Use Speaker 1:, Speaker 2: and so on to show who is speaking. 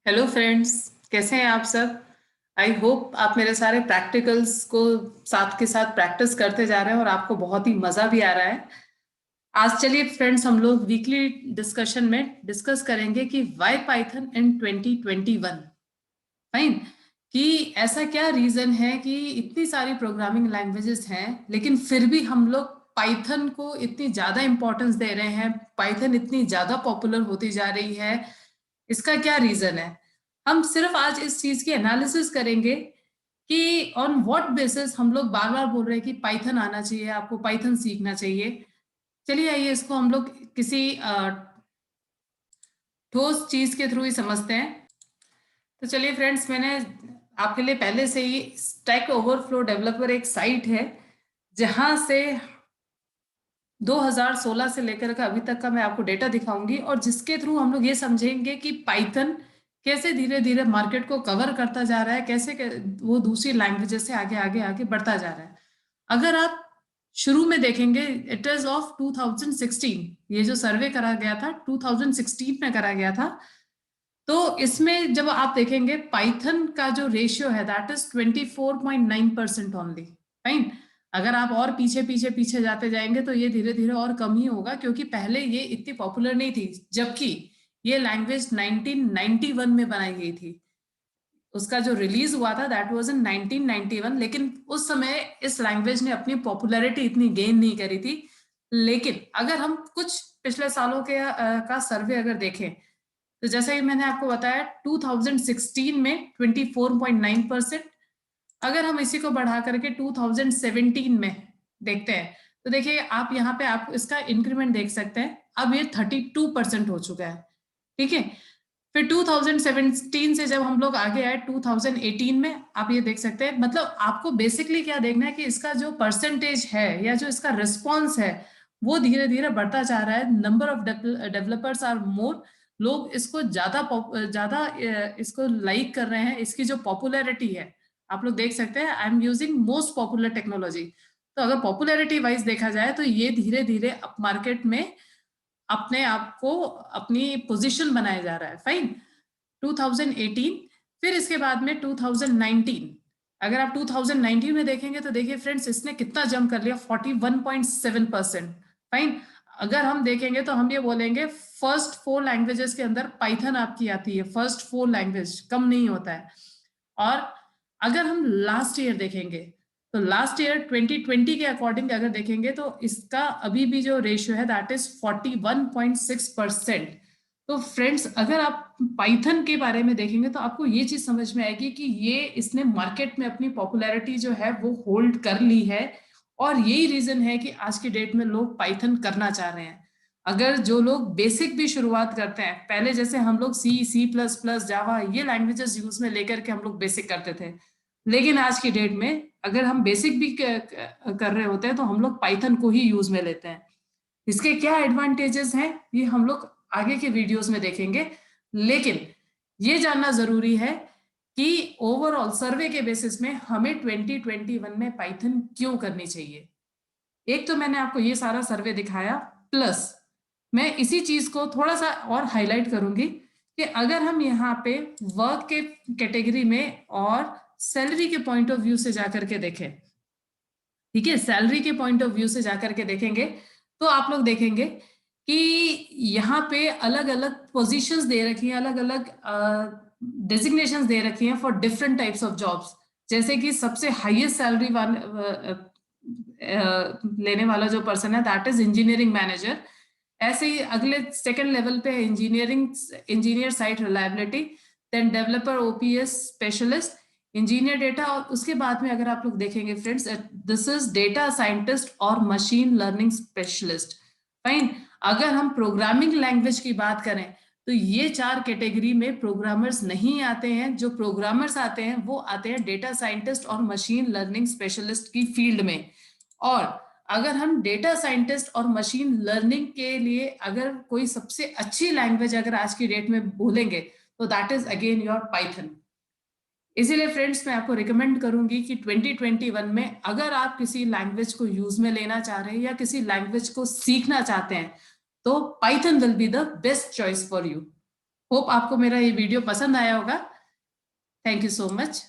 Speaker 1: Hello friends, कैसे हैं आप सब। आई होप आप मेरे सारे प्रैक्टिकल्स को साथ के साथ प्रैक्टिस करते जा रहे हैं और आपको बहुत ही मज़ा भी आ रहा है। आज चलिए फ्रेंड्स, हम लोग वीकली डिस्कशन में डिस्कस करेंगे कि वाई पाइथन इन 2021। फाइन। कि ऐसा क्या रीज़न है कि इतनी सारी प्रोग्रामिंग लैंग्वेजेस हैं लेकिन फिर भी हम लोग पाइथन को इतनी ज़्यादा इंपॉर्टेंस दे रहे हैं, पाइथन इतनी ज़्यादा पॉपुलर होती जा रही है। इसका क्या रीजन है। हम सिर्फ आज इस चीज की एनालिसिस करेंगे कि ऑन व्हाट बेसिस हम लोग बार बार बोल रहे हैं कि पाइथन आना चाहिए, आपको पाइथन सीखना चाहिए। चलिए आइए इसको हम लोग किसी ठोस चीज के थ्रू ही समझते हैं। तो चलिए फ्रेंड्स, मैंने आपके लिए पहले से ही स्टैक ओवरफ्लो डेवलपर एक साइट है जहां से 2016 से लेकर का अभी तक का मैं आपको डेटा दिखाऊंगी और जिसके थ्रू हम लोग ये समझेंगे कि पाइथन कैसे धीरे धीरे मार्केट को कवर करता जा रहा है, वो दूसरी लैंग्वेजेस से आगे आगे आगे बढ़ता जा रहा है। अगर आप शुरू में देखेंगे, इट इज ऑफ 2016, ये जो सर्वे करा गया था 2016 में करा गया था। तो इसमें जब आप देखेंगे पाइथन का जो रेशियो है दैट इज 24.9% ओनली। फाइन। अगर आप और पीछे पीछे पीछे जाते जाएंगे तो ये धीरे धीरे और कम ही होगा, क्योंकि पहले ये इतनी पॉपुलर नहीं थी, जबकि ये लैंग्वेज 1991 में बनाई गई थी। उसका जो रिलीज हुआ था दैट वाज इन 1991, लेकिन उस समय इस लैंग्वेज ने अपनी पॉपुलैरिटी इतनी गेन नहीं करी थी। लेकिन अगर हम कुछ पिछले सालों के का सर्वे अगर देखें, तो जैसा कि मैंने आपको बताया 2016 में 24.9%। अगर हम इसी को बढ़ा करके 2017 में देखते हैं तो देखिए आप यहाँ पे आप इसका इंक्रीमेंट देख सकते हैं। अब ये 32% हो चुका है। ठीक है। फिर 2017 से जब हम लोग आगे आए 2018 में, आप ये देख सकते हैं, मतलब आपको बेसिकली क्या देखना है कि इसका जो परसेंटेज है या जो इसका रिस्पॉन्स है वो धीरे धीरे बढ़ता जा रहा है। Number of developers are more. लोग इसको ज्यादा ज्यादा इसको लाइक कर रहे हैं। इसकी जो पॉपुलैरिटी है आप लोग देख सकते हैं, I am using most popular technology. तो अगर पॉपुलैरिटी वाइज देखा जाए तो ये धीरे धीरे अप मार्केट में अपने आप को अपनी पोजीशन बनाया जा रहा है। फाइन। 2018, फिर इसके बाद में 2019। अगर आप 2019 में देखेंगे तो देखिए फ्रेंड्स, इसने कितना जंप कर लिया, 41.7%। फाइन। अगर हम देखेंगे तो हम ये बोलेंगे फर्स्ट 4 लैंग्वेजेस के अंदर पाइथन आपकी आती है। फर्स्ट 4 लैंग्वेज कम नहीं होता है। और अगर हम लास्ट ईयर देखेंगे तो लास्ट ईयर 2020 के अकॉर्डिंग अगर देखेंगे तो इसका अभी भी जो रेशियो है दैट इज 41.6%। तो फ्रेंड्स, अगर आप पाइथन के बारे में देखेंगे तो आपको ये चीज समझ में आएगी कि ये इसने मार्केट में अपनी पॉपुलैरिटी जो है वो होल्ड कर ली है। और यही रीजन है कि आज की डेट में लोग पाइथन करना चाह रहे हैं। अगर जो लोग बेसिक भी शुरुआत करते हैं, पहले जैसे हम लोग C++, जावा ये लैंग्वेजेस यूज में लेकर के हम लोग बेसिक करते थे, लेकिन आज की डेट में अगर हम बेसिक भी कर रहे होते हैं तो हम लोग पाइथन को ही यूज में लेते हैं। इसके क्या एडवांटेजेस हैं ये हम लोग आगे के वीडियोस में देखेंगे। लेकिन ये जानना जरूरी है कि ओवरऑल सर्वे के बेसिस में हमें 2021 में पाइथन क्यों करनी चाहिए। एक तो मैंने आपको ये सारा सर्वे दिखाया, प्लस मैं इसी चीज को थोड़ा सा और हाईलाइट करूंगी कि अगर हम यहाँ पे वर्क के कैटेगरी में और सैलरी के पॉइंट ऑफ व्यू से जाकर के देखें, ठीक है, सैलरी के पॉइंट ऑफ व्यू से जाकर के देखेंगे तो आप लोग देखेंगे कि यहाँ पे अलग अलग पोजीशंस दे रखी हैं, अलग अलग डेजिग्नेशंस दे रखी हैं for different types of jobs. जैसे कि सबसे हाईएस्ट सैलरी लेने वाला जो पर्सन है दैट इज इंजीनियरिंग मैनेजर। ऐसे ही अगले सेकंड लेवल पे है engineer site reliability, then developer ops specialist, engineer data, और उसके बाद में अगर आप लोग देखेंगे friends, this is data scientist और मशीन लर्निंग स्पेशलिस्ट। फाइन। अगर हम प्रोग्रामिंग लैंग्वेज की बात करें तो ये 4 कैटेगरी में प्रोग्रामर्स नहीं आते हैं। जो प्रोग्रामर्स आते हैं वो आते हैं डेटा साइंटिस्ट और मशीन लर्निंग स्पेशलिस्ट की फील्ड में। और अगर हम डेटा साइंटिस्ट और मशीन लर्निंग के लिए अगर कोई सबसे अच्छी लैंग्वेज अगर आज की डेट में बोलेंगे तो that is again your Python. इसीलिए फ्रेंड्स, मैं आपको रिकमेंड करूंगी कि 2021 में अगर आप किसी लैंग्वेज को यूज में लेना चाह रहे हैं या किसी लैंग्वेज को सीखना चाहते हैं तो Python will be the best choice for you. Hope आपको मेरा ये वीडियो पसंद आया होगा। Thank you so much.